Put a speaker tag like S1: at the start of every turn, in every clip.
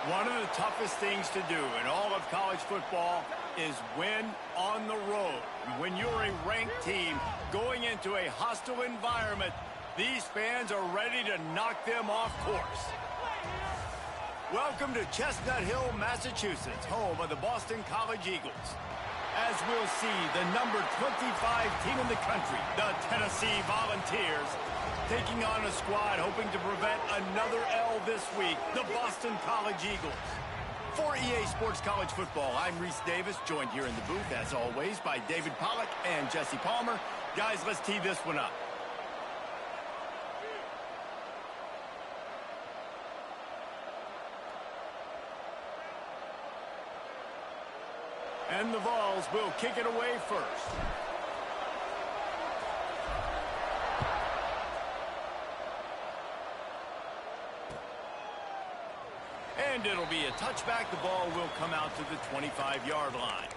S1: One of the toughest things to do in all of college football is win on the road. When you're a ranked team going into a hostile environment, these fans are ready to knock them off course. Welcome to Chestnut Hill, Massachusetts, home of the Boston College Eagles. As we'll see, the number 25 team in the country, the Tennessee Volunteers, taking on a squad hoping to prevent another L this week, the Boston College Eagles. For EA Sports College Football, I'm Reese Davis, joined here in the booth, as always, by David Pollack and Jesse Palmer. Guys, let's tee this one up. And the Vols will kick it away first. And it'll be a touchback. The ball will come out to the 25-yard line.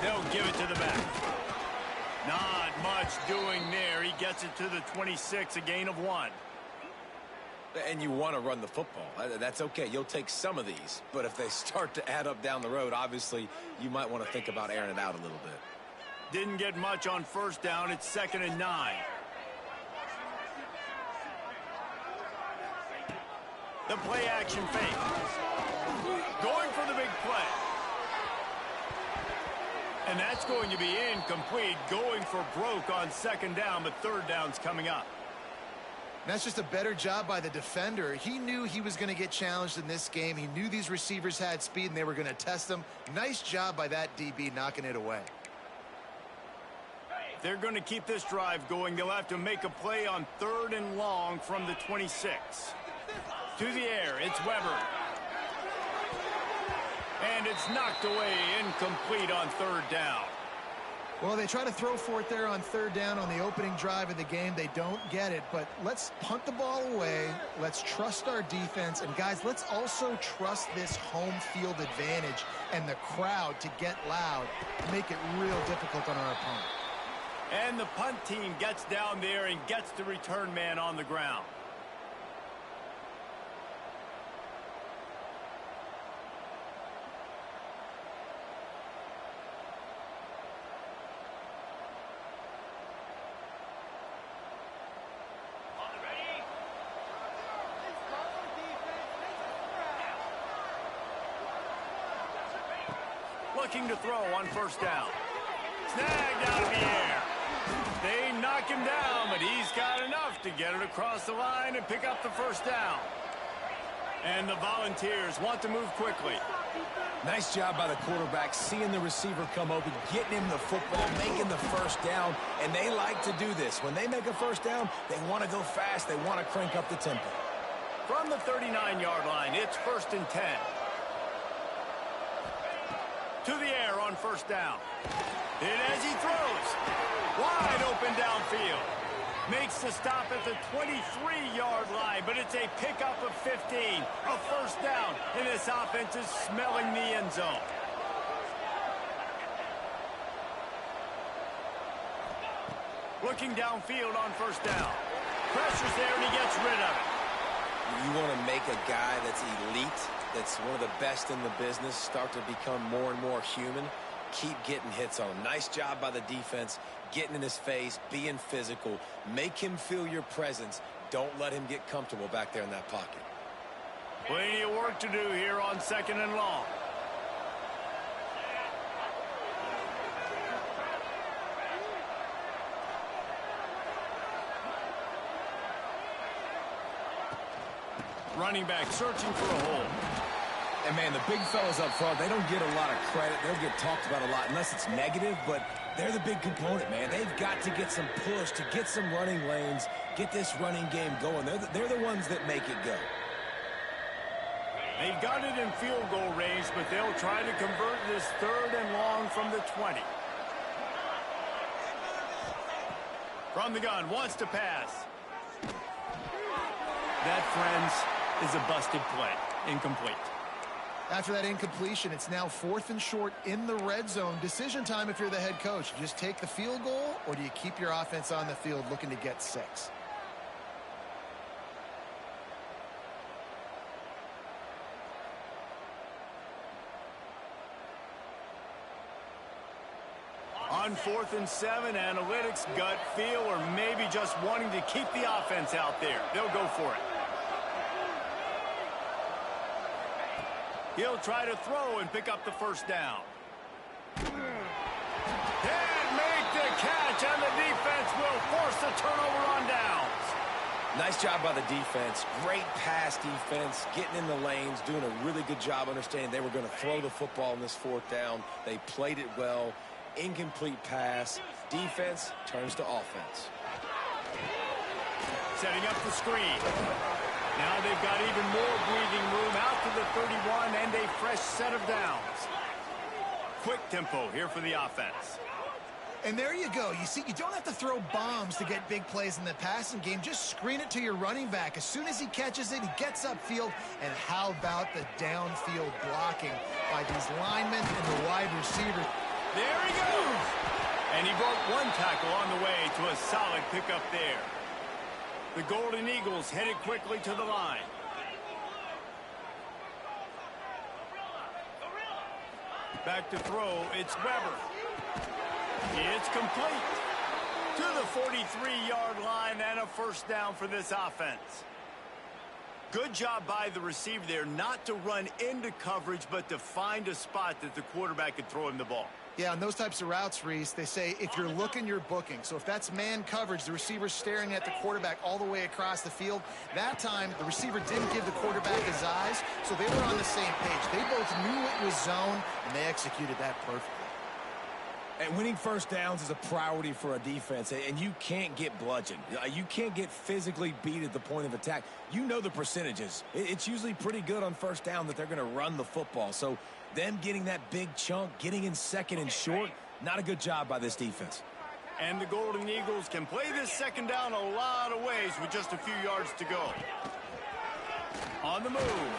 S1: They'll give it to the back. Not much doing there. He gets it to the 26, a gain of 1.
S2: And you want to run the football. That's okay. You'll take some of these. But if they start to add up down the road, obviously, you might want to think about airing it out a little bit.
S1: Didn't get much on first down. It's 2nd and 9. The play action fake. Going for the big play. And that's going to be incomplete, going for broke on 2nd down, but 3rd down's coming up.
S3: That's just a better job by the defender. He knew he was going to get challenged in this game. He knew these receivers had speed and they were going to test them. Nice job by that DB knocking it away.
S1: They're going to keep this drive going. They'll have to make a play on 3rd and long from the 26. To the air, it's Weber. And it's knocked away, incomplete on 3rd down.
S3: Well, they try to throw for it there on 3rd down on the opening drive of the game. They don't get it, but let's punt the ball away. Let's trust our defense. And, guys, let's also trust this home field advantage and the crowd to get loud to make it real difficult on our opponent.
S1: And the punt team gets down there and gets the return man on the ground. Looking to throw on 1st down. Snagged out of the air. They knock him down, but he's got enough to get it across the line and pick up the 1st down. And the Volunteers want to move quickly.
S2: Nice job by the quarterback, seeing the receiver come open, getting him the football, making the 1st down, and they like to do this. When they make a 1st down, they want to go fast. They want to crank up the tempo.
S1: From the 39-yard line, it's 1st and 10. To the air on 1st down. And as he throws, wide open downfield. Makes the stop at the 23-yard line, but it's a pickup of 15. A 1st down, and this offense is smelling the end zone. Looking downfield on 1st down. Pressure's there, and he gets rid of it.
S2: You want to make a guy that's elite, that's one of the best in the business, start to become more and more human. Keep getting hits on him. Nice job by the defense, getting in his face, being physical. Make him feel your presence. Don't let him get comfortable back there in that pocket.
S1: Plenty of work to do here on 2nd and long. Running back searching for a hole.
S2: And, man, the big fellas up front, they don't get a lot of credit. They'll get talked about a lot unless it's negative, but they're the big component, man. They've got to get some push to get some running lanes, get this running game going. They're the ones that make it go.
S1: They've got it in field goal range, but they'll try to convert this 3rd and long from the 20. From the gun, wants to pass. That, friends, is a busted play. Incomplete.
S3: After that incompletion, it's now 4th and short in the red zone. Decision time if you're the head coach. You just take the field goal, or do you keep your offense on the field looking to get 6?
S1: On 4th and 7, analytics, gut feel, or maybe just wanting to keep the offense out there. They'll go for it. He'll try to throw and pick up the first down. Can't make the catch, and the defense will force the turnover on downs.
S2: Nice job by the defense. Great pass defense, getting in the lanes, doing a really good job understanding they were going to throw the football on this 4th down. They played it well. Incomplete pass. Defense turns to offense.
S1: Setting up the screen. Now they've got even more breathing room out to the 31 and a fresh set of downs. Quick tempo here for the offense.
S3: And there you go. You see, you don't have to throw bombs to get big plays in the passing game. Just screen it to your running back. As soon as he catches it, he gets upfield. And how about the downfield blocking by these linemen and the wide receiver?
S1: There he goes. And he broke one tackle on the way to a solid pickup there. The Golden Eagles headed quickly to the line. Back to throw, it's Weber. It's complete. To the 43-yard line and a first down for this offense. Good job by the receiver there not to run into coverage, but to find a spot that the quarterback could throw him the ball.
S3: Yeah, on those types of routes, Reese, they say if you're looking, you're booking. So if that's man coverage, the receiver's staring at the quarterback all the way across the field. That time, the receiver didn't give the quarterback his eyes, so they were on the same page. They both knew it was zone, and they executed that perfectly.
S2: And winning first downs is a priority for a defense, and you can't get bludgeoned. You can't get physically beat at the point of attack. You know the percentages. It's usually pretty good on first down that they're going to run the football. So them getting that big chunk, getting in 2nd and short, not a good job by this defense.
S1: And the Golden Eagles can play this 2nd down a lot of ways with just a few yards to go. On the move.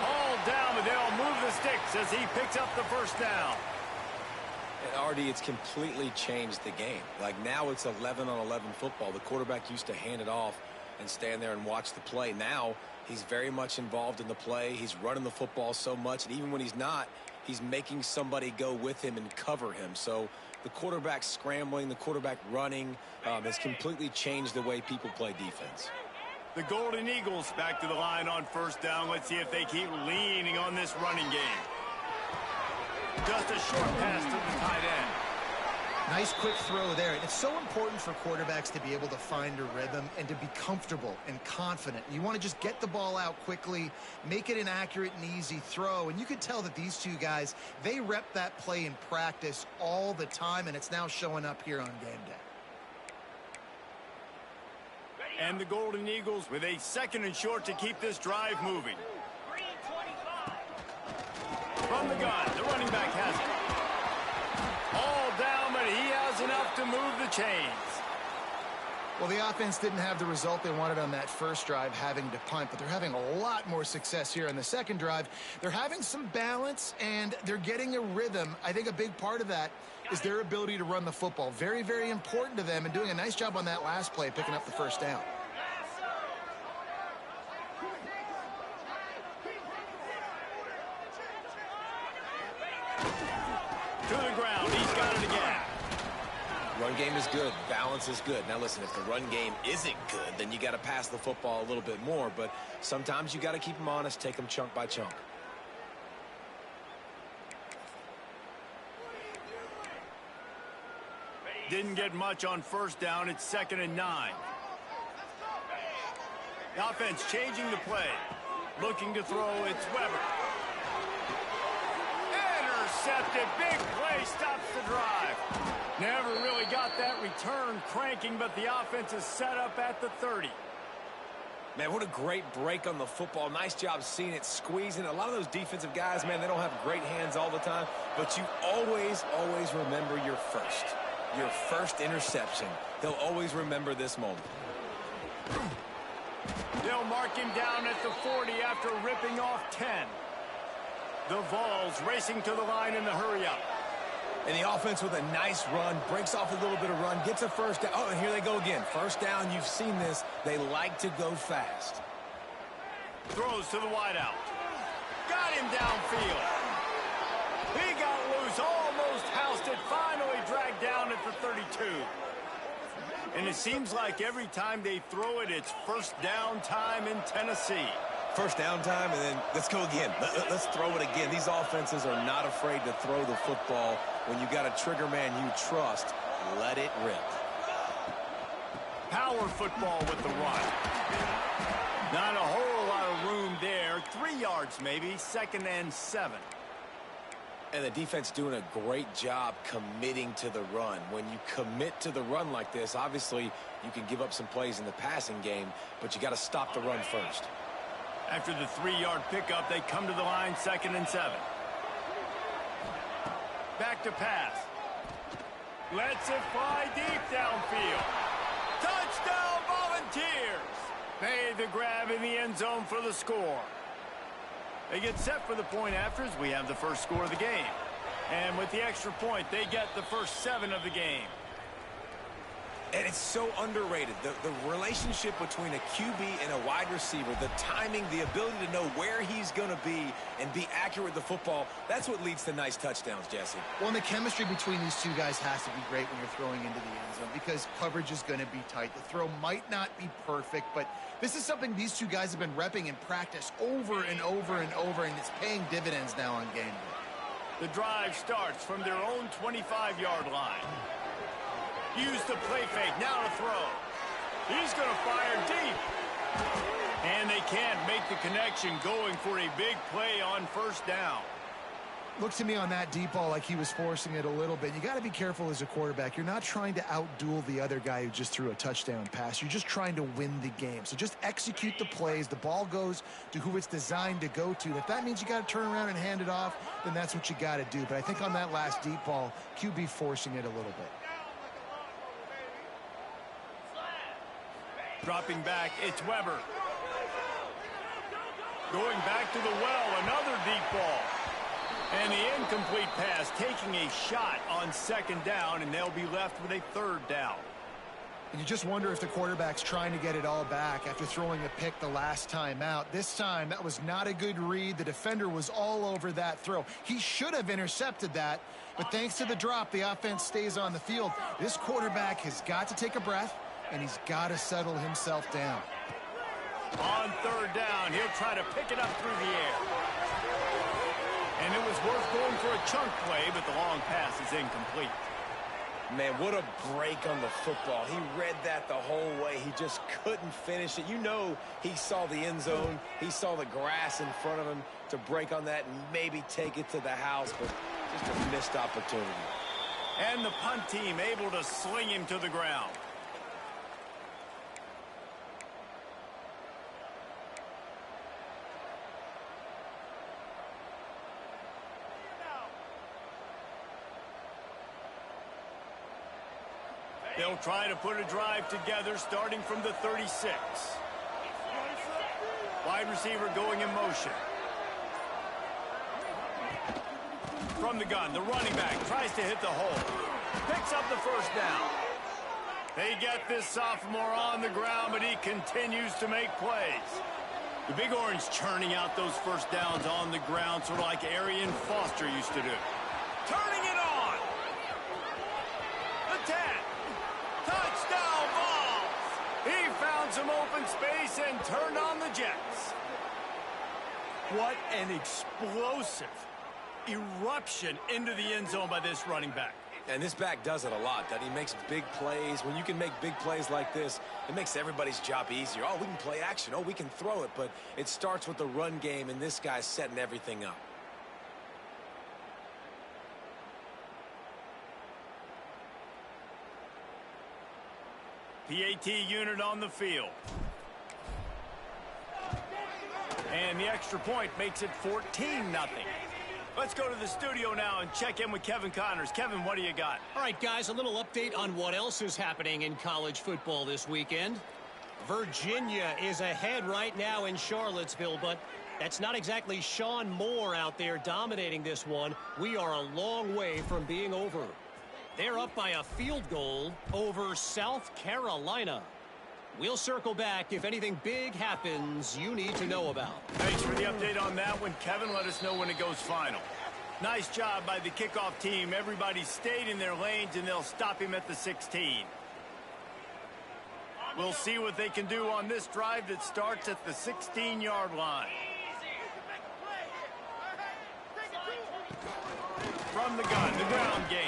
S1: All down, but they'll move the sticks as he picks up the first down.
S2: And Artie, it's completely changed the game. Like now it's 11-on-11 football. The quarterback used to hand it off and stand there and watch the play. Now he's very much involved in the play. He's running the football so much, and even when he's not, he's making somebody go with him and cover him. So the quarterback scrambling, the quarterback running has completely changed the way people play defense.
S1: The Golden Eagles back to the line on first down. Let's see if they keep leaning on this running game. Just a short pass to the tight end.
S3: Nice quick throw there. It's so important for quarterbacks to be able to find a rhythm and to be comfortable and confident. You want to just get the ball out quickly, make it an accurate and easy throw. And you could tell that these two guys, they rep that play in practice all the time, and it's now showing up here on game day.
S1: And the Golden Eagles with a 2nd and short to keep this drive moving. From the gun, the running back has it. All down, but he has enough to move the chains.
S3: Well, the offense didn't have the result they wanted on that first drive, having to punt, but they're having a lot more success here on the second drive. They're having some balance, and they're getting a rhythm. I think a big part of that is their ability to run the football. Very, very important to them, and doing a nice job on that last play, picking up the first down.
S1: To the ground, he's got it again.
S2: Run game is good. Balance is good. Now, listen, if the run game isn't good, then you got to pass the football a little bit more. But sometimes you got to keep them honest, take them chunk by chunk.
S1: Didn't get much on first down. It's 2nd and 9. The offense changing the play. Looking to throw, it's Weber. Intercepted. Big play stops the drive. Never really got that return cranking, but the offense is set up at the 30.
S2: Man, what a great break on the football. Nice job seeing it, squeezing. A lot of those defensive guys, man, they don't have great hands all the time, but you always remember your first. your first interception. He'll always remember this moment.
S1: They'll mark him down at the 40 after ripping off 10. The Vols racing to the line in the hurry-up.
S2: And the offense with a nice run, breaks off a little bit of run, gets a first down. Oh, and here they go again. First down, you've seen this. They like to go fast.
S1: Throws to the wideout. Got him downfield. He got loose, almost housed it, finally dragged down at the 32. And it seems like every time they throw it, it's first down time in Tennessee.
S2: First down time, and then let's go again. Let's throw it again. These offenses are not afraid to throw the football. When you got a trigger man you trust, let it rip.
S1: Power football with the run. Not a whole lot of room there. 3 yards maybe, 2nd and 7.
S2: And the defense doing a great job committing to the run. When you commit to the run like this, obviously you can give up some plays in the passing game, but you got to stop the run first.
S1: After the 3-yard pickup, they come to the line, 2nd and 7. Back to pass. Lets it fly deep downfield. Touchdown Volunteers! Made the grab in the end zone for the score. They get set for the point afters. We have the first score of the game. And with the extra point, they get the first 7 of the game.
S2: And it's so underrated. The relationship between a QB and a wide receiver, the timing, the ability to know where he's going to be and be accurate with the football, that's what leads to nice touchdowns, Jesse.
S3: Well, and the chemistry between these two guys has to be great when you're throwing into the end zone because coverage is going to be tight. The throw might not be perfect, but this is something these two guys have been repping in practice over and over and over, and it's paying dividends now on game day.
S1: The drive starts from their own 25-yard line. Use the play fake, now to throw. He's going to fire deep. And they can't make the connection, going for a big play on first down.
S3: Looked to me on that deep ball like he was forcing it a little bit. You got to be careful as a quarterback. You're not trying to outduel the other guy who just threw a touchdown pass. You're just trying to win the game. So just execute the plays. The ball goes to who it's designed to go to. If that means you got to turn around and hand it off, then that's what you got to do. But I think on that last deep ball, QB forcing it a little bit.
S1: Dropping back, it's Weber. Going back to the well, another deep ball. And the incomplete pass, taking a shot on 2nd down, and they'll be left with a 3rd down.
S3: And you just wonder if the quarterback's trying to get it all back after throwing a pick the last time out. This time, that was not a good read. The defender was all over that throw. He should have intercepted that, but thanks to the drop, the offense stays on the field. This quarterback has got to take a breath, and he's got to settle himself down.
S1: On 3rd down, he'll try to pick it up through the air. And it was worth going for a chunk play, but the long pass is incomplete.
S2: Man, what a break on the football. He read that the whole way. He just couldn't finish it. You know he saw the end zone. He saw the grass in front of him to break on that and maybe take it to the house, but just a missed opportunity.
S1: And the punt team able to sling him to the ground. They'll try to put a drive together starting from the 36. Wide receiver going in motion. From the gun, the running back tries to hit the hole. Picks up the first down. They get this sophomore on the ground, but he continues to make plays. The Big Orange churning out those first downs on the ground, sort of like Arian Foster used to do. Turning it on. The 10. Touchdown Vols! He found some open space and turned on the Jets. What an explosive eruption into the end zone by this running back.
S2: And this back does it a lot. That he makes big plays. When you can make big plays like this, it makes everybody's job easier. Oh, we can play action. Oh, we can throw it. But it starts with the run game, and this guy's setting everything up.
S1: PAT unit on the field. And the extra point makes it 14-0. Let's go to the studio now and check in with Kevin Connors. Kevin, what do you got?
S4: All right, guys, a little update on what else is happening in college football this weekend. Virginia is ahead right now in Charlottesville, but that's not exactly Sean Moore out there dominating this one. We are a long way from being over. They're up by a field goal over South Carolina. We'll circle back if anything big happens you need to know about.
S1: Thanks for the update on that one, Kevin. Let us know when it goes final. Nice job by the kickoff team. Everybody stayed in their lanes, and they'll stop him at the 16. We'll see what they can do on this drive that starts at the 16-yard line. From the gun, the ground game.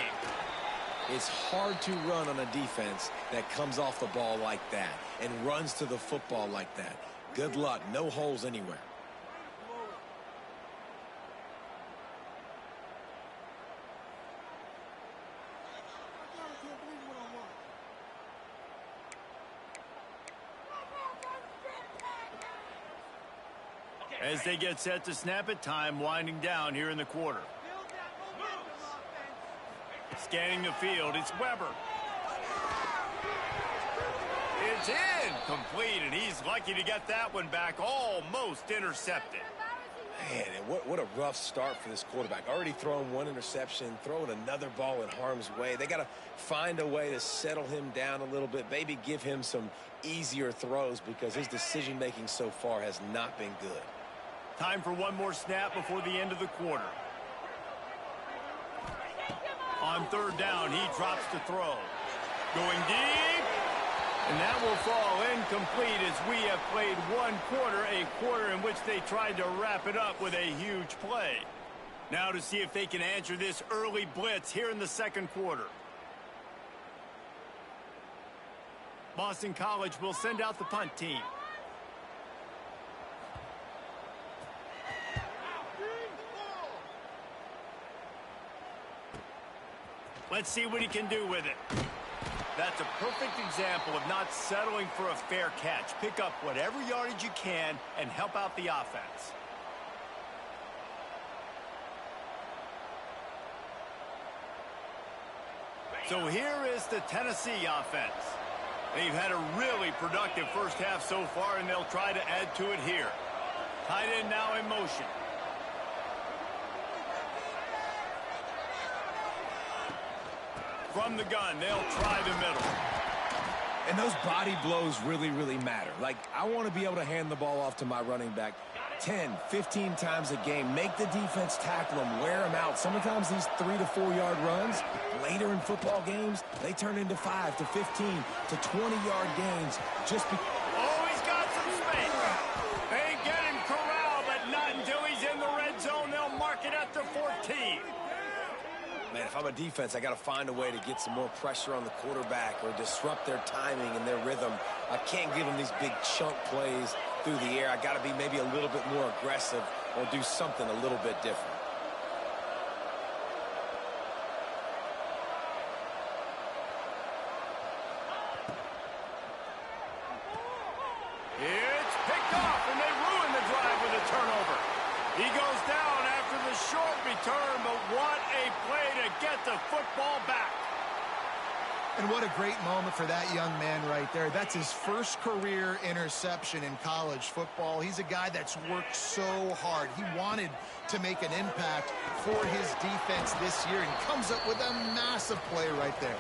S2: It's hard to run on a defense that comes off the ball like that and runs to the football like that. Good luck. No holes anywhere.
S1: As they get set to snap it, time winding down here in the quarter. Scanning the field, it's Weber. It's in, complete, and he's lucky to get that one back, almost intercepted.
S2: Man, what a rough start for this quarterback. Already throwing one interception, throwing another ball in harm's way. They got to find a way to settle him down a little bit, maybe give him some easier throws because his decision-making so far has not been good.
S1: Time for one more snap before the end of the quarter. On third down, he drops to throw. Going deep. And that will fall incomplete as we have played one quarter, a quarter in which they tried to wrap it up with a huge play. Now to see if they can answer this early blitz here in the second quarter. Boston College will send out the punt team. Let's see what he can do with it. That's a perfect example of not settling for a fair catch. Pick up whatever yardage you can and help out the offense. So here is the Tennessee offense. They've had a really productive first half so far, and they'll try to add to it here. Tight end now in motion. From the gun, they'll try the middle.
S2: And those body blows really, really matter. Like, I want to be able to hand the ball off to my running back 10, 15 times a game. Make the defense tackle them, wear them out. Sometimes these 3 to 4 yard runs, later in football games, they turn into 5 to 15 to 20-yard gains just because.
S1: Oh, he's got some space. They get him corralled, but not until he's in the red zone. They'll mark it at the 14.
S2: Man, if I'm a defense, I got to find a way to get some more pressure on the quarterback or disrupt their timing and their rhythm. I can't give them these big chunk plays through the air. I got to be maybe a little bit more aggressive or do something a little bit different.
S1: It's picked off, and they ruin the drive with a turnover. He goes down after the short return, but what a play to get the football back.
S3: And what a great moment for that young man right there. That's his first career interception in college football. He's a guy that's worked so hard. He wanted to make an impact for his defense this year and comes up with a massive play right there.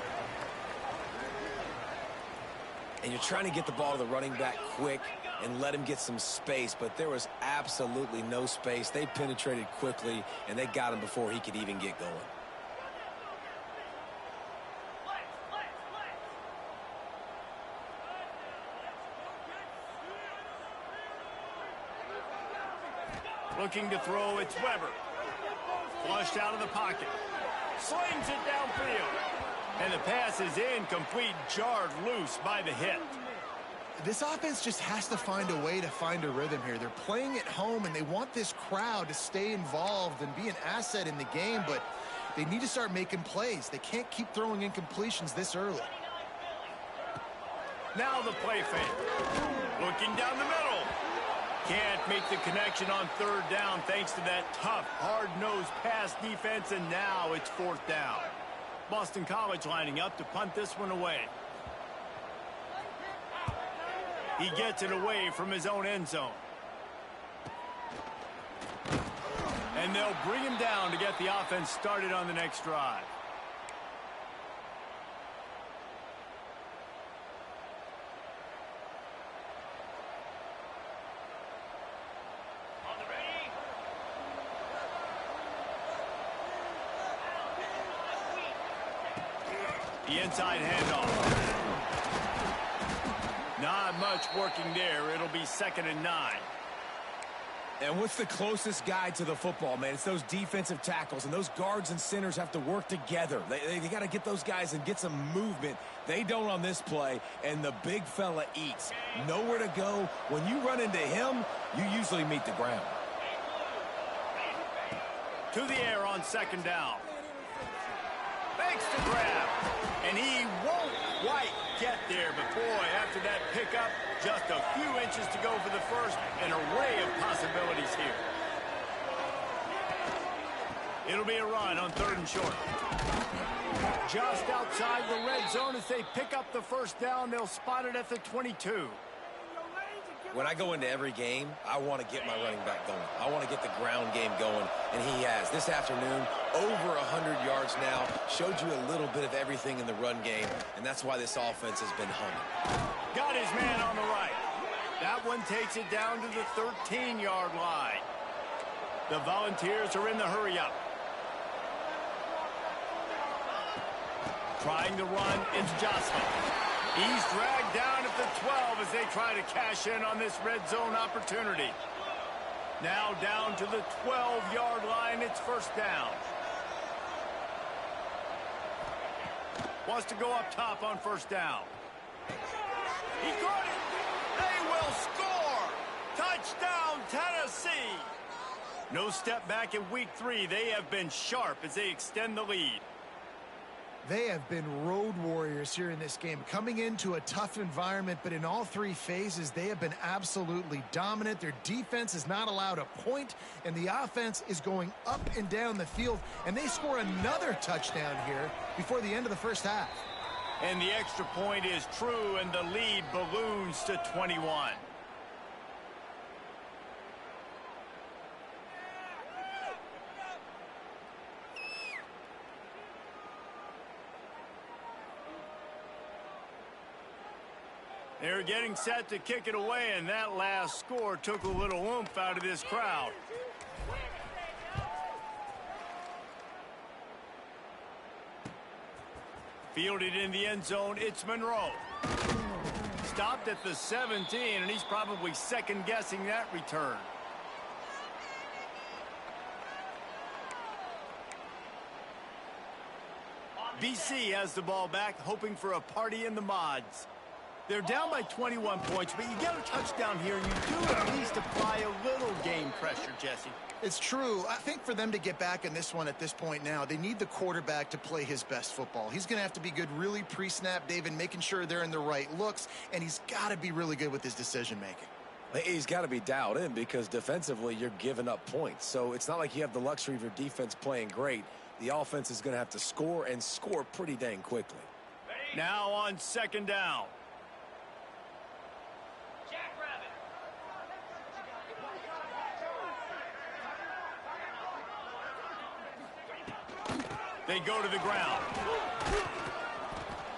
S2: And you're trying to get the ball to the running back quick and let him get some space, but there was absolutely no space. They penetrated quickly, and they got him before he could even get going.
S1: Looking to throw, it's Weber. Flushed out of the pocket. Slings it downfield. And the pass is incomplete, jarred loose by the hit.
S3: This offense just has to find a way to find a rhythm here. They're playing at home, and they want this crowd to stay involved and be an asset in the game, but they need to start making plays. They can't keep throwing incompletions this early.
S1: Now the play fake. Looking down the middle. Can't make the connection on third down thanks to that tough, hard-nosed pass defense, and now it's fourth down. Boston College lining up to punt this one away. He gets it away from his own end zone. And they'll bring him down to get the offense started on the next drive. The inside handoff. Not much working there. It'll be 2nd and 9.
S2: And what's the closest guy to the football, man? It's those defensive tackles, and those guards and centers have to work together. They got to get those guys and get some movement. They don't on this play, and the big fella eats. Nowhere to go. When you run into him, you usually meet the ground.
S1: To the air on 2nd down. Makes the grab. And he won't quite get there. But, boy, after that pickup, just a few inches to go for the first. An array of possibilities here. It'll be a run on 3rd and short. Just outside the red zone as they pick up the first down. They'll spot it at the 22.
S2: When I go into every game, I want to get my running back going. I want to get the ground game going, and he has. This afternoon, over 100 yards now, showed you a little bit of everything in the run game, and that's why this offense has been humming.
S1: Got his man on the right. That one takes it down to the 13-yard line. The Volunteers are in the hurry-up. Trying to run, it's Jocelyn. He's dragged down at the 12 as they try to cash in on this red zone opportunity. Now down to the 12-yard line. It's 1st down. Wants to go up top on 1st down. He got it. They will score. Touchdown, Tennessee. No step back in week 3. They have been sharp as they extend the lead.
S3: They have been road warriors here in this game, coming into a tough environment, but in all 3 phases, they have been absolutely dominant. Their defense is not allowed a point, and the offense is going up and down the field, and they score another touchdown here before the end of the first half.
S1: And the extra point is true, and the lead balloons to 21. They're getting set to kick it away, and that last score took a little oomph out of this crowd. Fielded in the end zone, it's Monroe. Stopped at the 17, and he's probably second-guessing that return. BC has the ball back, hoping for a party in the mods. They're down by 21 points, but you get a touchdown here, and you do at least apply a little game pressure, Jesse.
S3: It's true. I think for them to get back in this one at this point now, they need the quarterback to play his best football. He's going to have to be good really pre-snap, David, making sure they're in the right looks, and he's got to be really good with his decision-making.
S2: He's got to be dialed in because defensively you're giving up points. So it's not like you have the luxury of your defense playing great. The offense is going to have to score and score pretty dang quickly.
S1: Now on 2nd down. They go to the ground.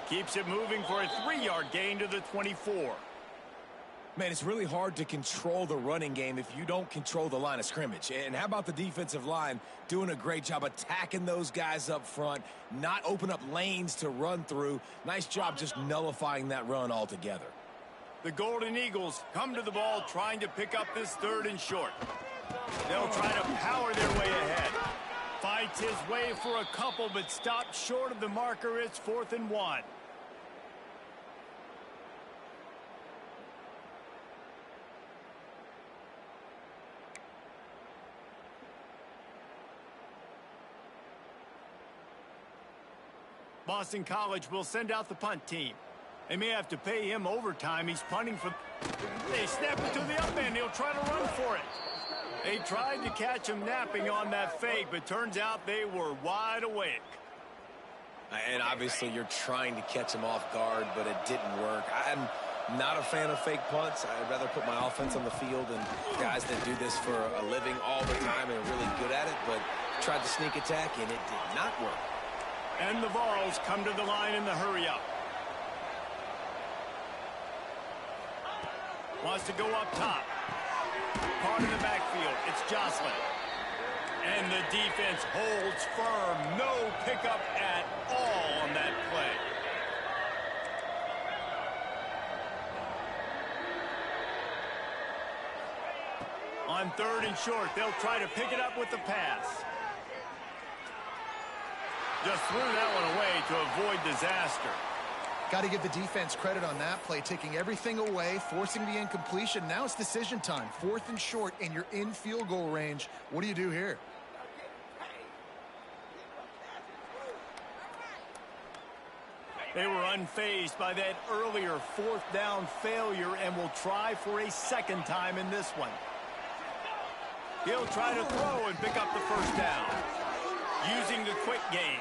S1: Keeps it moving for a 3-yard gain to the 24.
S2: Man, it's really hard to control the running game if you don't control the line of scrimmage. And how about the defensive line doing a great job attacking those guys up front, not open up lanes to run through. Nice job just nullifying that run altogether.
S1: The Golden Eagles come to the ball trying to pick up this 3rd and short. They'll try to power their way ahead. Fights his way for a couple, but stopped short of the marker. It's 4th and 1. Boston College will send out the punt team. They may have to pay him overtime. He's punting for... They snap it to the up end. He'll try to run for it. They tried to catch him napping on that fake, but turns out they were wide awake.
S2: And obviously you're trying to catch him off guard, but it didn't work. I'm not a fan of fake punts. I'd rather put my offense on the field and guys that do this for a living all the time and are really good at it, but tried to sneak attack, and it did not work.
S1: And the Vols come to the line in the hurry-up. Wants to go up top. Part of the backfield. It's Jocelyn. And the defense holds firm. No pickup at all on that play. On 3rd and short, they'll try to pick it up with the pass. Just threw that one away to avoid disaster.
S3: Got to give the defense credit on that play, taking everything away, forcing the incompletion. Now it's decision time. 4th and short, and you're in field goal range. What do you do here?
S1: They were unfazed by that earlier 4th down failure and will try for a 2nd time in this one. He'll try to throw and pick up the 1st down using the quick game.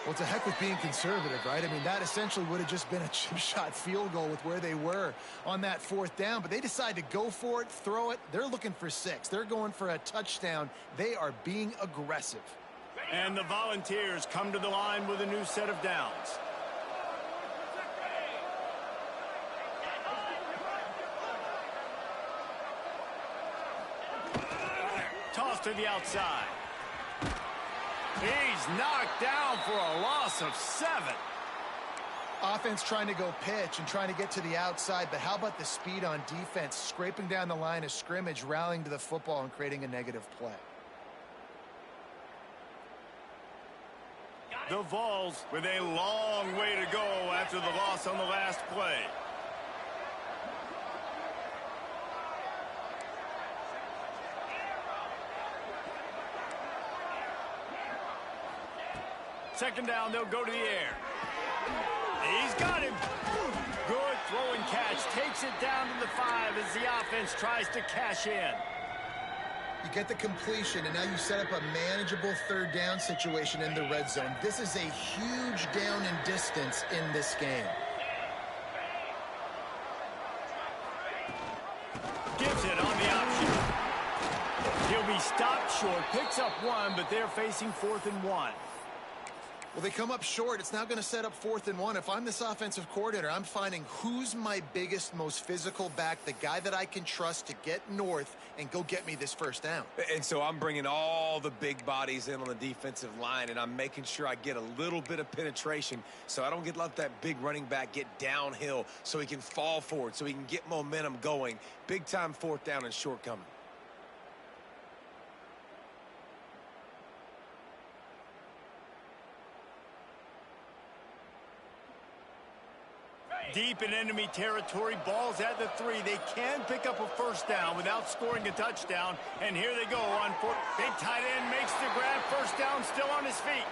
S3: Well, it's a heck with being conservative, right? I mean, that essentially would have just been a chip shot field goal with where they were on that 4th down. But they decide to go for it, throw it. They're looking for 6. They're going for a touchdown. They are being aggressive.
S1: And the Volunteers come to the line with a new set of downs. Toss to the outside. He's knocked down for a loss of 7.
S3: Offense trying to go pitch and trying to get to the outside, but how about the speed on defense, scraping down the line of scrimmage, rallying to the football and creating a negative play.
S1: The Vols with a long way to go after the loss on the last play. Second down, they'll go to the air. He's got him. Good throw and catch. Takes it down to the 5 as the offense tries to cash in.
S3: You get the completion, and now you set up a manageable 3rd down situation in the red zone. This is a huge down in distance in this game.
S1: Gives it on the option. He'll be stopped short. Picks up 1, but they're facing 4th and 1.
S3: Well, they come up short. It's now going to set up 4th and 1. If I'm this offensive coordinator, I'm finding who's my biggest, most physical back, the guy that I can trust to get north and go get me this 1st down.
S2: And so I'm bringing all the big bodies in on the defensive line, and I'm making sure I get a little bit of penetration so I don't let that big running back get downhill so he can fall forward, so he can get momentum going. Big-time 4th down and short coming.
S1: Deep in enemy territory, ball's at the 3. They can pick up a 1st down without scoring a touchdown. And here they go on 4th. Big tight end makes the grab. 1st down, still on his feet.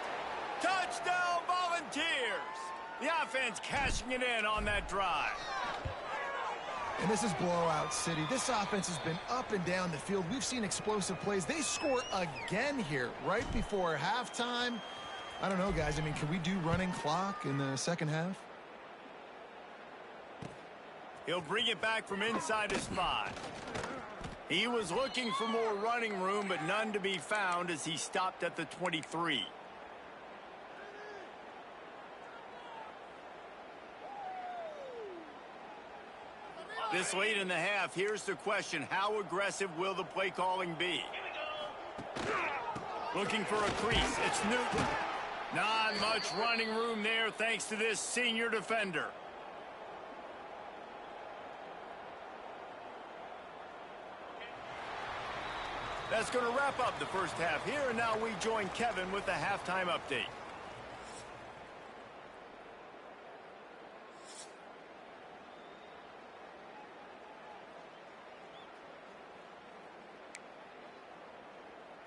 S1: Touchdown, Volunteers! The offense cashing it in on that drive.
S3: And this is blowout city. This offense has been up and down the field. We've seen explosive plays. They score again here right before halftime. I don't know, guys. I mean, can we do running clock in the 2nd half?
S1: He'll bring it back from inside his 5. He was looking for more running room, but none to be found as he stopped at the 23. This late in the half, here's the question. How aggressive will the play calling be? Looking for a crease. It's Newton. Not much running room there thanks to this senior defender. That's going to wrap up the 1st half here, and now we join Kevin with the halftime update.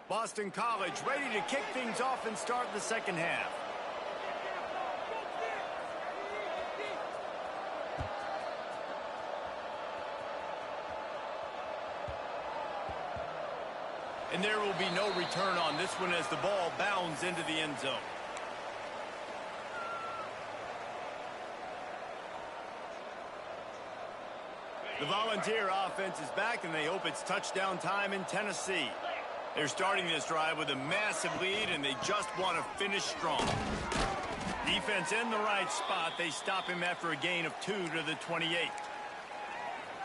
S1: Boston College ready to kick things off and start the 2nd half. And there will be no return on this one as the ball bounds into the end zone. The Volunteer offense is back, and they hope it's touchdown time in Tennessee. They're starting this drive with a massive lead, and they just want to finish strong. Defense in the right spot. They stop him after a gain of 2 to the 28.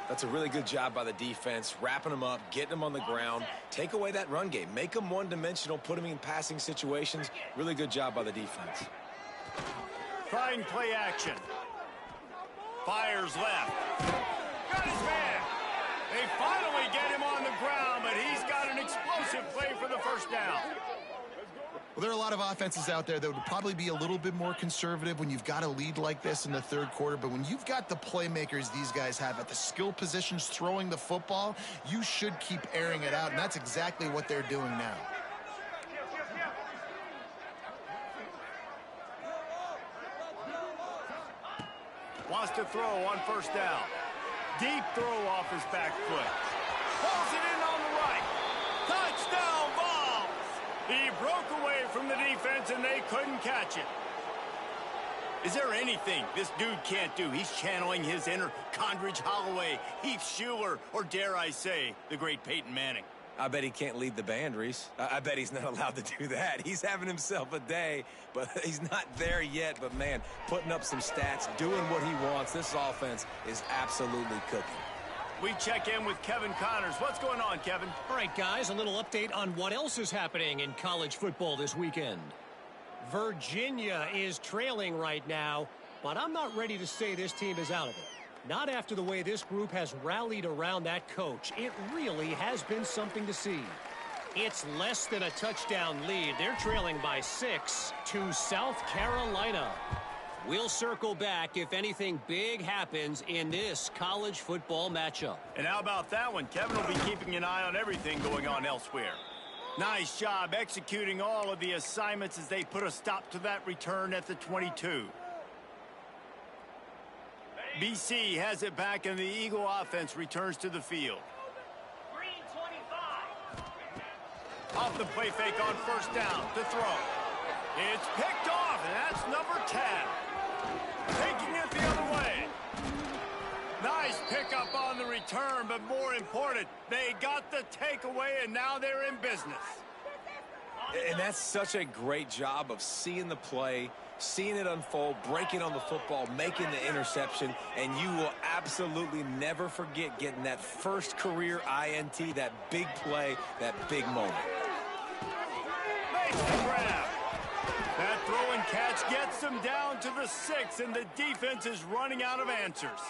S2: That's a really good job by the defense, wrapping them up, getting them on the ground. Take away that run game. Make them one-dimensional, put them in passing situations. Really good job by the defense.
S1: Trying play action. Fires left. Got his man. They finally get him on the ground, but he's got an explosive play for the first down.
S3: Well, there are a lot of offenses out there that would probably be a little bit more conservative when you've got a lead like this in the third quarter. But when you've got the playmakers these guys have at the skill positions throwing the football, you should keep airing it out, and that's exactly what they're doing now.
S1: Wants to throw on first down. Deep throw off his back foot. Pulls it in on the right. Touchdown, Vols! He broke away from the defense, and they couldn't catch it. Is there anything this dude can't do? He's channeling his inner Condridge Holloway, Heath Schuler, or dare I say, the great Peyton Manning.
S2: I bet he can't lead the band, Reese. I bet he's not allowed to do that. He's having himself a day, but he's not there yet. But, man, putting up some stats, doing what he wants. This offense is absolutely cooking.
S1: We check in with Kevin Connors. What's going on, Kevin?
S4: All right, guys, a little update on what else is happening in college football this weekend. Virginia is trailing right now, but I'm not ready to say this team is out of it. Not after the way this group has rallied around that coach. It really has been something to see. It's less than a touchdown lead. They're trailing by 6 to South Carolina. We'll circle back if anything big happens in this college football matchup.
S1: And how about that one? Kevin will be keeping an eye on everything going on elsewhere. Nice job executing all of the assignments as they put a stop to that return at the 22. BC has it back, and the Eagle offense returns to the field.
S5: Green 25.
S1: Off the play fake on first down to throw. It's picked off, and that's number 10. Taking it the other way. Nice pickup on the return, but more important, they got the takeaway, and now they're in business.
S2: And that's such a great job of seeing the play, seeing it unfold, breaking on the football, making the interception, and you will absolutely never forget getting that first career INT, that big play, that big moment.
S1: Makes the grab. That throw and catch gets them down to the 6, and the defense is running out of answers.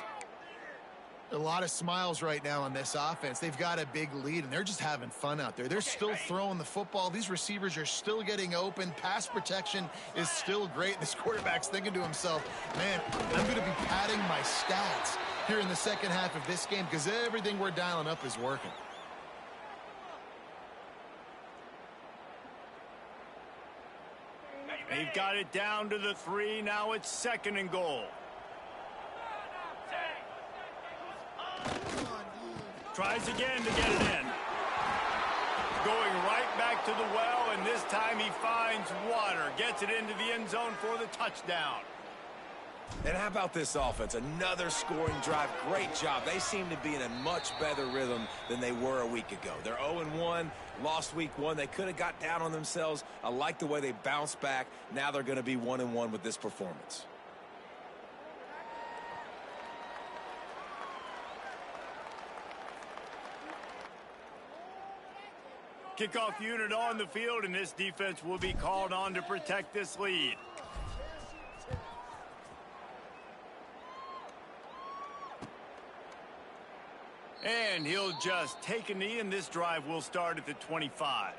S3: A lot of smiles right now on this offense. They've got a big lead, and they're just having fun out there. They're still throwing the football. These receivers are still getting open. Pass protection is still great. This quarterback's thinking to himself, man, I'm going to be padding my stats here in the second half of this game because everything we're dialing up is working.
S1: They've got it down to the 3. Now it's 2nd and goal. Tries again to get it in. Going right back to the well, and this time he finds water. Gets it into the end zone for the touchdown.
S2: And how about this offense? Another scoring drive. Great job. They seem to be in a much better rhythm than they were a week ago. They're 0-1, lost week 1. They could have got down on themselves. I like the way they bounced back. Now they're going to be 1-1 with this performance.
S1: Kickoff unit on the field, and this defense will be called on to protect this lead. And he'll just take a knee, and this drive will start at the 25.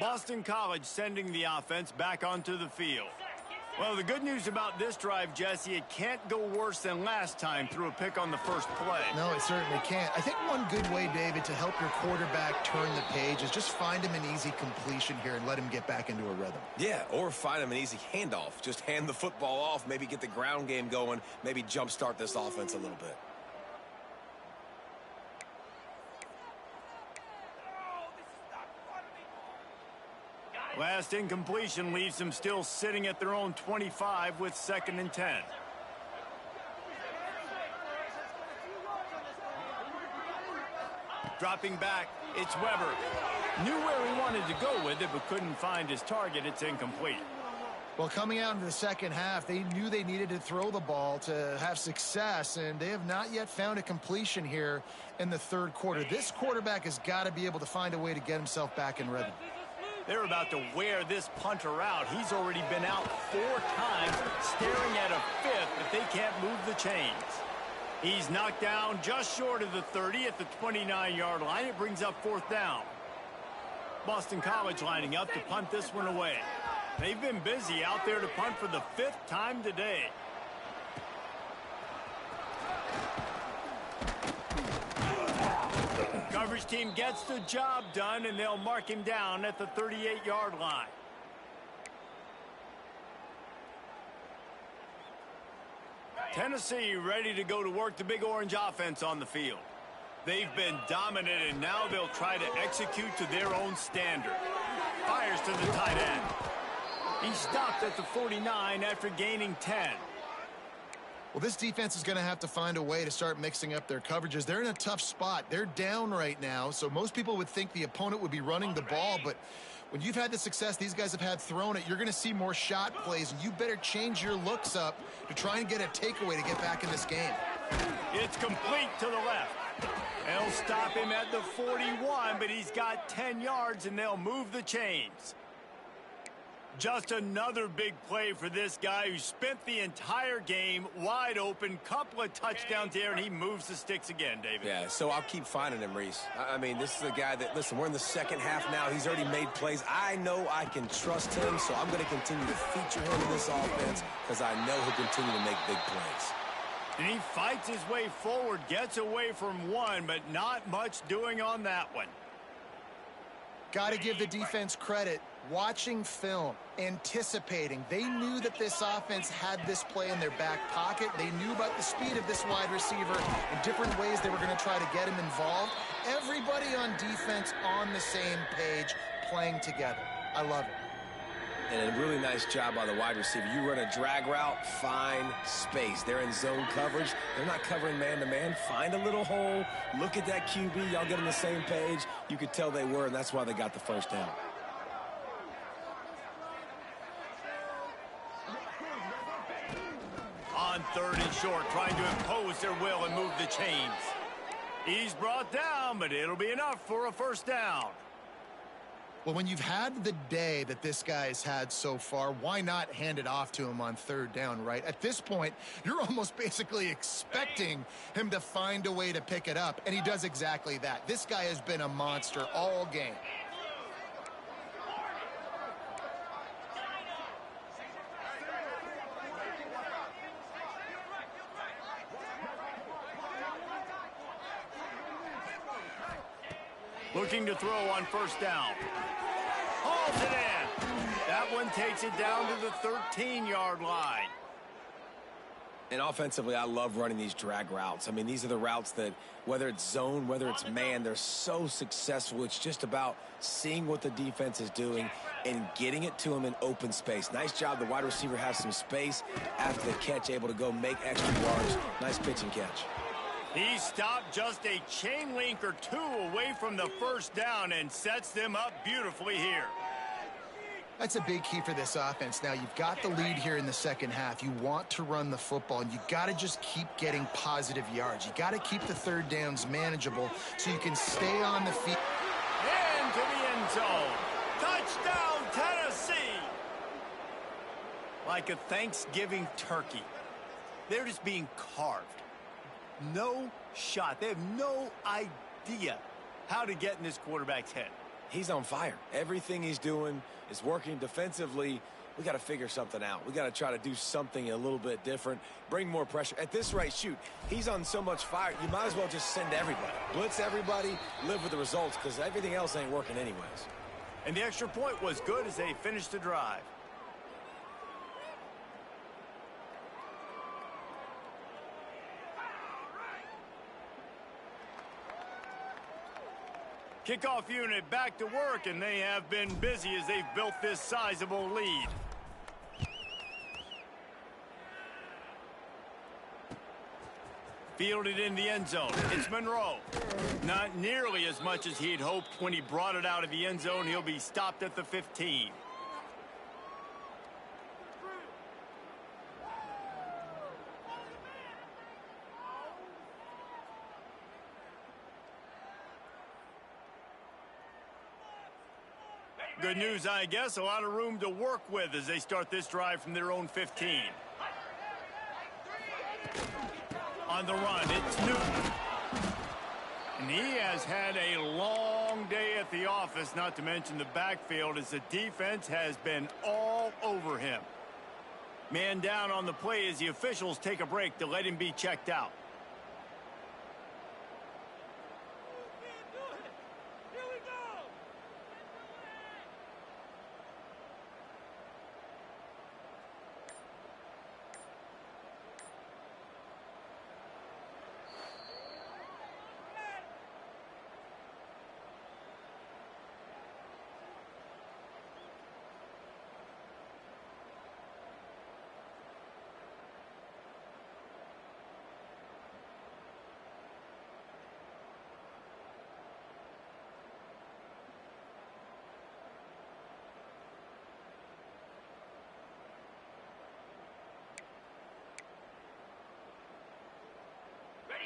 S1: Boston College sending the offense back onto the field. Well, the good news about this drive, Jesse, it can't go worse than last time through a pick on the first play.
S3: No, it certainly can't. I think one good way, David, to help your quarterback turn the page is just find him an easy completion here and let him get back into a rhythm.
S2: Yeah, or find him an easy handoff. Just hand the football off, maybe get the ground game going, maybe jumpstart this offense a little bit.
S1: Last incompletion leaves them still sitting at their own 25 with 2nd and 10. Dropping back, it's Weber. Knew where he wanted to go with it, but couldn't find his target. It's incomplete.
S3: Well, coming out into the second half, they knew they needed to throw the ball to have success, and they have not yet found a completion here in the third quarter. This quarterback has got to be able to find a way to get himself back in rhythm.
S1: They're about to wear this punter out. He's already been out 4 times, staring at a 5th if they can't move the chains. He's knocked down just short of the 30 at the 29-yard line. It brings up 4th down. Boston College lining up to punt this one away. They've been busy out there to punt for the 5th time today. Coverage team gets the job done, and they'll mark him down at the 38-yard line. Tennessee ready to go to work the Big Orange offense on the field. They've been dominant, and now they'll try to execute to their own standard. Fires to the tight end. He stopped at the 49 after gaining 10.
S3: Well, this defense is going to have to find a way to start mixing up their coverages. They're in a tough spot. They're down right now, so most people would think the opponent would be running the ball, but when you've had the success these guys have had throwing it, you're going to see more shot plays, and you better change your looks up to try and get a takeaway to get back in this game.
S1: It's complete to the left. They'll stop him at the 41, but he's got 10 yards, and they'll move the chains. Just another big play for this guy who spent the entire game wide open. Couple of touchdowns there, and he moves the sticks again, David.
S2: Yeah, so I'll keep finding him, Reese. I mean, this is a guy that, listen, we're in the second half now. He's already made plays. I know I can trust him, so I'm going to continue to feature him in this offense because I know he'll continue to make big plays.
S1: And he fights his way forward, gets away from one, but not much doing on that one.
S3: Got to give the defense credit. Watching film, anticipating. They knew that this offense had this play in their back pocket. They knew about the speed of this wide receiver and different ways they were going to try to get him involved. Everybody on defense on the same page, playing together. I love it.
S2: And a really nice job by the wide receiver. You run a drag route, find space. They're in zone coverage. They're not covering man-to-man. Find a little hole. Look at that QB. Y'all get on the same page. You could tell they were, and that's why they got the first down.
S1: On 3rd and short, trying to impose their will and move the chains. He's brought down, but it'll be enough for a first down.
S3: Well, when you've had the day that this guy's had so far, why not hand it off to him on 3rd down, right? At this point, you're almost basically expecting him to find a way to pick it up, and he does exactly that. This guy has been a monster all game.
S1: Looking to throw on 1st down. Hauls it in. That one takes it down to the 13-yard line.
S2: And offensively, I love running these drag routes. I mean, these are the routes that, whether it's zone, whether it's man, they're so successful. It's just about seeing what the defense is doing and getting it to them in open space. Nice job. The wide receiver has some space after the catch, able to go make extra yards. Nice pitch and catch.
S1: He stopped just a chain link or 2 away from the first down and sets them up beautifully here.
S3: That's a big key for this offense. Now, you've got the lead here in the second half. You want to run the football, and you got to just keep getting positive yards. You got to keep the 3rd downs manageable so you can stay on the field.
S1: Into the end zone. Touchdown, Tennessee. Like a Thanksgiving turkey. They're just being carved. No shot. They have no idea how to get in this quarterback's head.
S2: He's on fire. Everything he's doing is working defensively. We got to figure something out. We got to try to do something a little bit different, bring more pressure. At this rate, shoot, he's on so much fire, you might as well just send everybody. Blitz everybody, live with the results, because everything else ain't working anyways.
S1: And the extra point was good as they finished the drive. Kickoff unit back to work, and they have been busy as they've built this sizable lead. Fielded in the end zone. It's Monroe. Not nearly as much as he'd hoped when he brought it out of the end zone. He'll be stopped at the 15. Good news, I guess. A lot of room to work with as they start this drive from their own 15. On the run, it's Newton. And he has had a long day at the office, not to mention the backfield, as the defense has been all over him. Man down on the play as the officials take a break to let him be checked out.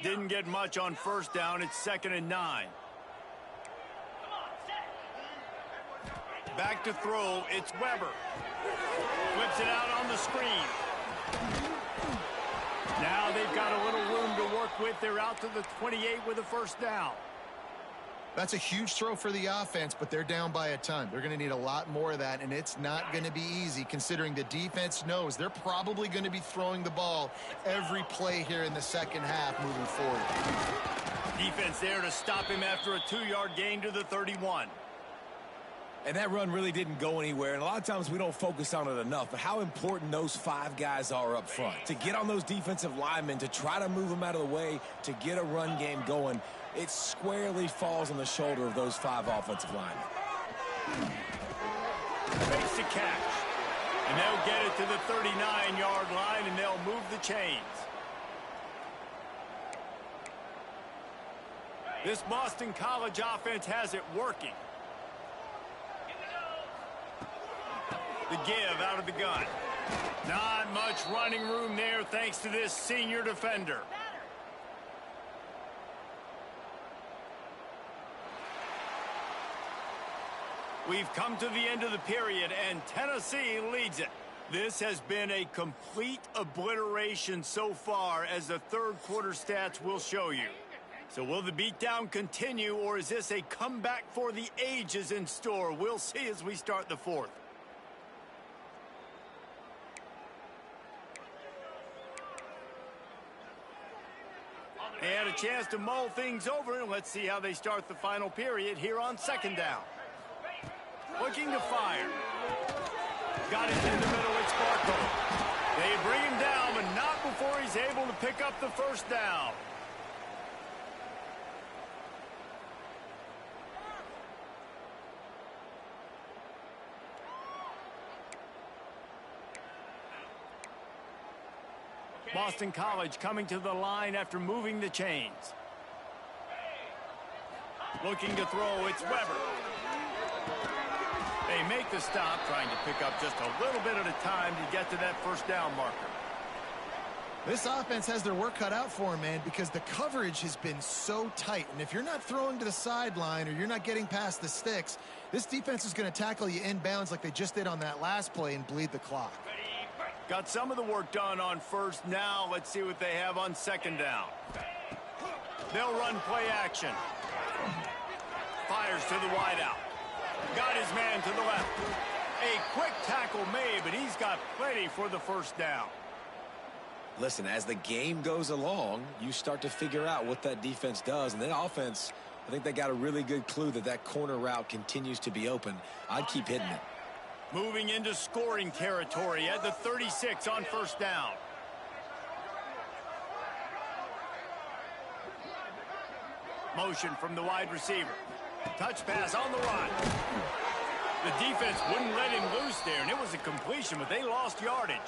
S1: Didn't get much on first down. It's 2nd and 9. Back to throw. It's Weber. Flips it out on the screen. Now they've got a little room to work with. They're out to the 28 with a first down.
S3: That's a huge throw for the offense, but they're down by a ton. They're going to need a lot more of that, and it's not going to be easy considering the defense knows they're probably going to be throwing the ball every play here in the second half moving forward.
S1: Defense there to stop him after a 2-yard gain to the 31.
S2: And that run really didn't go anywhere, and a lot of times we don't focus on it enough, but how important those 5 guys are up front. To get on those defensive linemen, to try to move them out of the way, to get a run game going, it squarely falls on the shoulder of those 5 offensive linemen.
S1: Makes the catch. And they'll get it to the 39-yard line, and they'll move the chains. This Boston College offense has it working. The give out of the gun. Not much running room there thanks to this senior defender. We've come to the end of the period, and Tennessee leads it. This has been a complete obliteration so far, as the third quarter stats will show you. So will the beatdown continue, or is this a comeback for the ages in store? We'll see as we start the fourth. They had a chance to mull things over, and let's see how they start the final period here on 2nd down. Looking to fire. Got it in the middle, it's Barco. They bring him down, but not before he's able to pick up the first down. Boston College coming to the line after moving the chains. Looking to throw, it's Weber. They make the stop, trying to pick up just a little bit at a time to get to that first down marker.
S3: This offense has their work cut out for them, man, because the coverage has been so tight. And if you're not throwing to the sideline or you're not getting past the sticks, this defense is going to tackle you inbounds like they just did on that last play and bleed the clock.
S1: Got some of the work done on first. Now let's see what they have on 2nd down. They'll run play action. Fires to the wideout. got his man to the left. A quick tackle made, but he's got plenty for the first down.
S2: Listen, as the game goes along, you start to figure out what that defense does. And then offense, I think they got a really good clue that that corner route continues to be open. I'd keep hitting it.
S1: Moving into scoring territory at the 36 on first down. Motion from the wide receiver. Touch pass on the run. The defense wouldn't let him loose there, and it was a completion, but they lost yardage.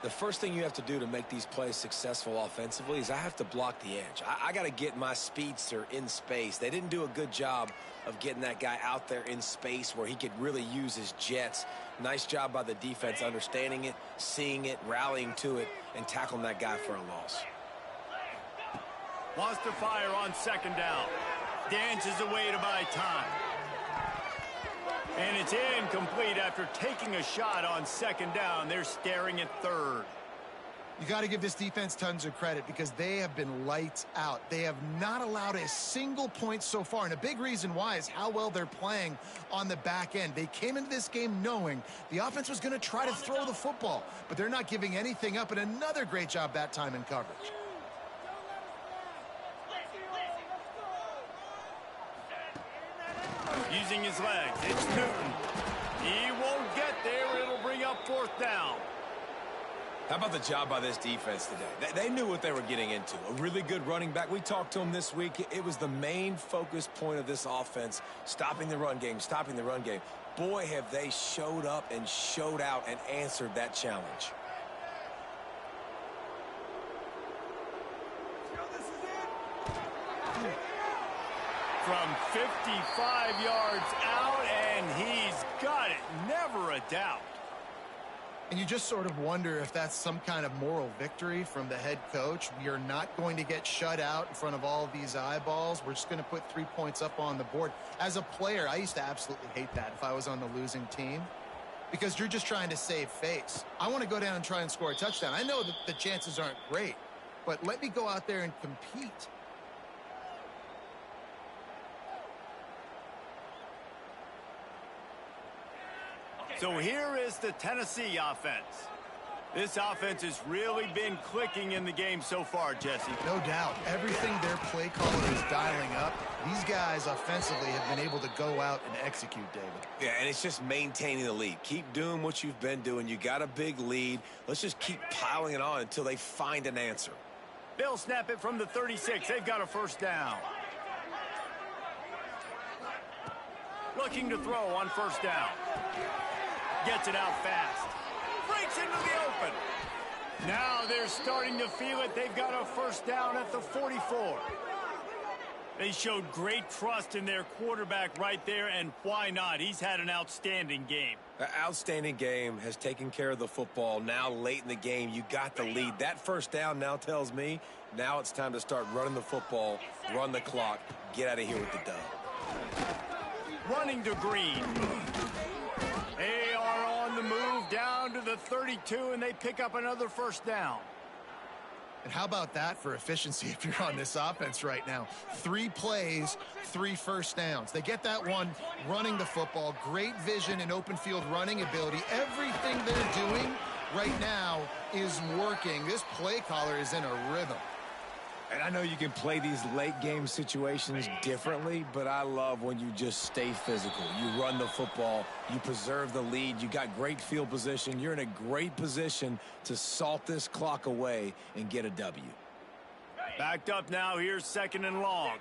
S2: The first thing you have to do to make these plays successful offensively is I have to block the edge. I got to get my speedster in space. They didn't do a good job of getting that guy out there in space where he could really use his jets. Nice job by the defense understanding it, seeing it, rallying to it, and tackling that guy for a loss.
S1: Wants to fire on second down. Dances away to buy time. And it's incomplete after taking a shot on second down. They're staring at third.
S3: You got to give this defense tons of credit because they have been lights out. They have not allowed a single point so far, and a big reason why is how well they're playing on the back end. They came into this game knowing the offense was going to try to throw the football, but they're not giving anything up, and another great job that time in coverage.
S1: Using his legs, it's Newton. He won't get there. It'll bring up fourth down.
S2: How about the job by this defense today? They knew what they were getting into. A really good running back. We talked to him this week. It was the main focus point of this offense, stopping the run game, stopping the run game. Boy, have they showed up and showed out and answered that challenge.
S1: From 55 yards out, and he's got it. Never a doubt.
S3: And you just sort of wonder if that's some kind of moral victory from the head coach. You're not going to get shut out in front of all of these eyeballs. We're just going to put 3 points up on the board. As a player, I used to absolutely hate that if I was on the losing team because you're just trying to save face. I want to go down and try and score a touchdown. I know that the chances aren't great, but let me go out there and compete.
S1: So here is the Tennessee offense. This offense has really been clicking in the game so far, Jesse.
S3: No doubt. Everything their play caller is dialing up, these guys offensively have been able to go out and execute, David.
S2: Yeah, and it's just maintaining the lead. Keep doing what you've been doing. You got a big lead. Let's just keep piling it on until they find an answer.
S1: They'll snap it from the 36. They've got a first down. Looking to throw on first down. Gets it out fast. Breaks into the open. Now they're starting to feel it. They've got a first down at the 44. They showed great trust in their quarterback right there, and why not? He's had an outstanding game.
S2: An outstanding game, has taken care of the football. Now late in the game, you got the lead. That first down now tells me now it's time to start running the football, run the clock, get out of here with the dub.
S1: Running to Green. They are on the move down to the 32, and they pick up another first down.
S3: And how about that for efficiency if you're on this offense right now? 3 plays, 3 first downs. They get that one running the football, great vision and open field running ability. Everything they're doing right now is working. This play caller is in a rhythm.
S2: And I know you can play these late game situations differently, but I love when you just stay physical. You run the football, you preserve the lead, you got great field position. You're in a great position to salt this clock away and get a W.
S1: Backed up now, here's second and long.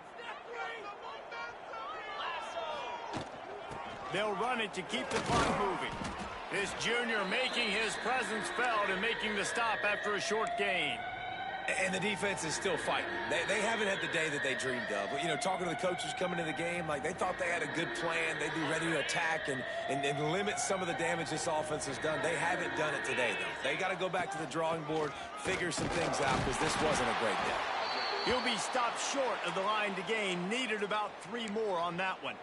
S1: They'll run it to keep the clock moving. This junior making his presence felt and making the stop after a short gain.
S2: And the defense is still fighting. They haven't had the day that they dreamed of. You know, talking to the coaches coming into the game, like they thought they had a good plan. They'd be ready to attack and limit some of the damage this offense has done. They haven't done it today, though. They got to go back to the drawing board, figure some things out, because this wasn't a great day.
S1: He'll be stopped short of the line to gain. Needed about 3 more on that one.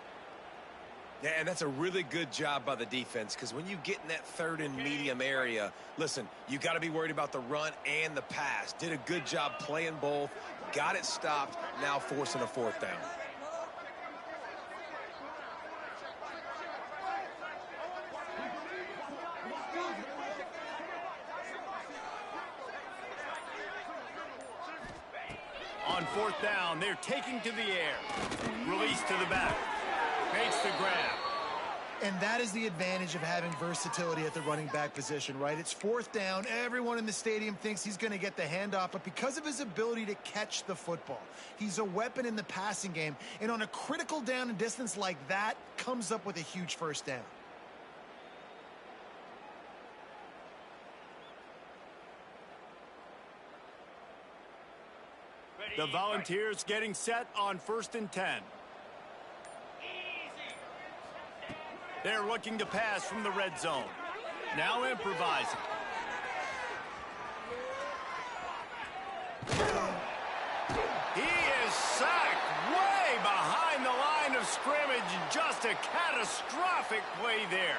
S2: Yeah, and that's a really good job by the defense because when you get in that third and medium area, listen, you got to be worried about the run and the pass. Did a good job playing both, got it stopped, now forcing a fourth down.
S1: On fourth down, they're taking to the air. Release to the back. Makes the grab.
S3: And that is the advantage of having versatility at the running back position, right? It's fourth down. Everyone in the stadium thinks he's going to get the handoff, but because of his ability to catch the football, he's a weapon in the passing game. And on a critical down and distance like that, comes up with a huge first down.
S1: The Volunteers getting set on 1st and 10. They're looking to pass from the red zone. Now improvising. He is sacked way behind the line of scrimmage. Just a catastrophic play there.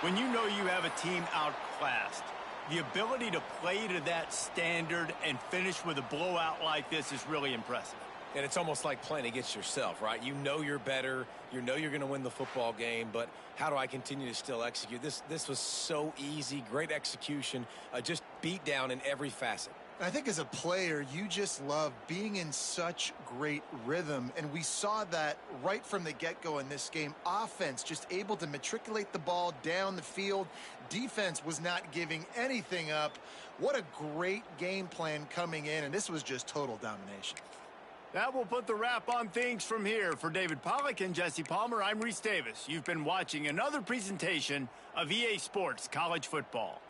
S1: When you know you have a team outclassed, the ability to play to that standard and finish with a blowout like this is really impressive.
S2: And it's almost like playing against yourself, right? You know you're better. You know you're going to win the football game, but how do I continue to still execute? This was so easy. Great execution. Just beat down in every facet.
S3: I think as a player, you just love being in such great rhythm, and we saw that right from the get-go in this game. Offense just able to matriculate the ball down the field. Defense was not giving anything up. What a great game plan coming in, and this was just total domination.
S1: That will put the wrap on things from here. For David Pollack and Jesse Palmer, I'm Reese Davis. You've been watching another presentation of EA Sports College Football.